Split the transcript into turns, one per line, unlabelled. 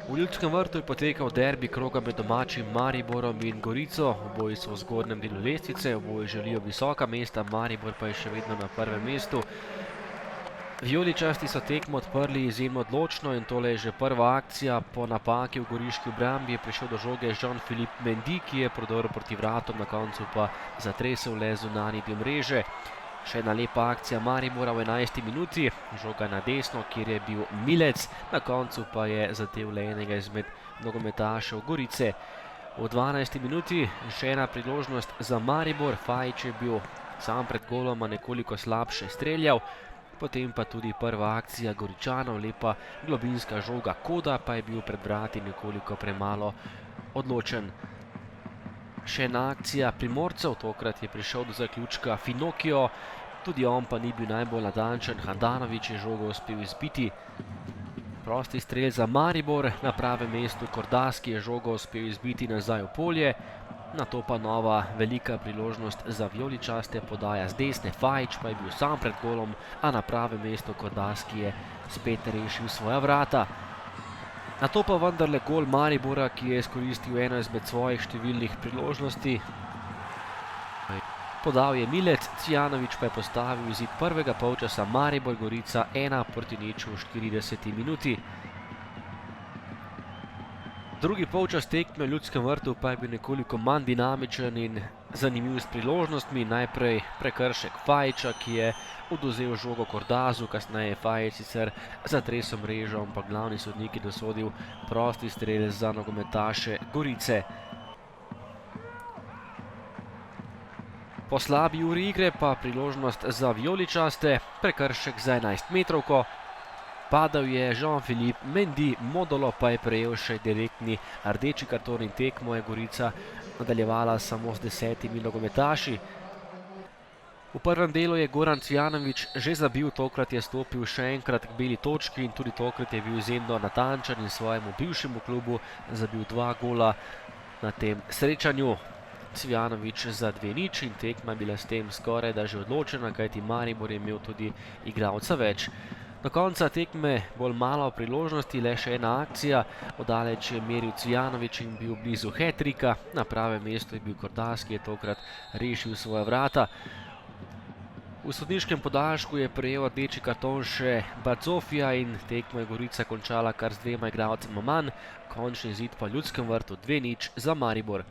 V Ljudskem vrtu je potekal derbi kroga med domačim Mariborom in Gorico. Oboji so v zgornjem delu lestvice, oboji želijo visoka mesta, Maribor pa je še vedno na prvem mestu. Vijoličasti so tekmo odprli izjemno odločno in tole je že prva akcija. Po napaki v goriški obrambi je prišel do žoge Jean-Philippe Mendy, ki je prodoril proti vratom, na koncu pa zatresel le zunanji del mreže. Še ena lepa akcija Maribora v 11. minuti, žoga na desno, kjer je bil Milec, na koncu pa je zadel le enega izmed nogometašev Gorice. V 12. minuti še ena priložnost za Maribor, Fajič je bil sam pred goloma nekoliko slabše streljal, potem pa tudi prva akcija Goričanov, lepa globinska žoga, Koda pa je bil pred vrati nekoliko premalo odločen. Še ena akcija Primorcev, tokrat je prišel do zaključka Finokio, tudi on pa ni bil najbolj natančen, Handanović je žogo uspel izbiti. Prosti strel za Maribor, na pravem mestu Kordaski je žogo uspel izbiti nazaj v polje, nato pa nova velika priložnost za vijoličaste, podaja z desne, Fajič pa je bil sam pred golom, a na pravem mestu Kordaski je spet rešil svoja vrata. Nato pa vendarle gol Maribora, ki je izkoristil eno izmed svojih številnih priložnosti. Podal je Milec, Cvijanović pa je postavil izid prvega polčasa, Maribor Gorica 1-0 v 40. minuti. Drugi polčas tekme v Ljudskem vrtu pa je bil nekoliko manj dinamičen in zanimiv s priložnostmi. Najprej prekršek Fajiča, ki je odvzel žogo Kordazu, kasneje je Fajič sicer zatresel mrežo, ampak glavni sodnik je dosodil prosti strel za nogometaše Gorice. Po slabi uri igre pa priložnost za vijoličaste, prekršek za 11-metrovko. Padal je Jean-Philippe Mendy, Modolo pa je prejel še direktni rdeči karton in tekmo je Gorica nadaljevala samo z 10 nogometaši. V prvem delu je Goran Cvijanović že zabil, tokrat je stopil še enkrat k beli točki in tudi tokrat je bil izjemno natančen in svojemu bivšemu klubu zabil 2 gola na tem srečanju. Cvijanović za 2-0 in tekma je bila s tem skoraj da že odločena, kajti Maribor je imel tudi igralca več. Do konca tekme bolj malo priložnosti, le še ena akcija, oddaleč je meril Cvijanović in bil blizu hat-tricka, na pravem mestu je bil Kordaski, ki je tokrat rešil svoja vrata. V sodniškem podaljšku je prejel rdeči karton še Bazzofija in tekmo je Gorica končala kar z 2 igralcema manj, končni izid pa v Ljudskem vrtu 2-0 za Maribor.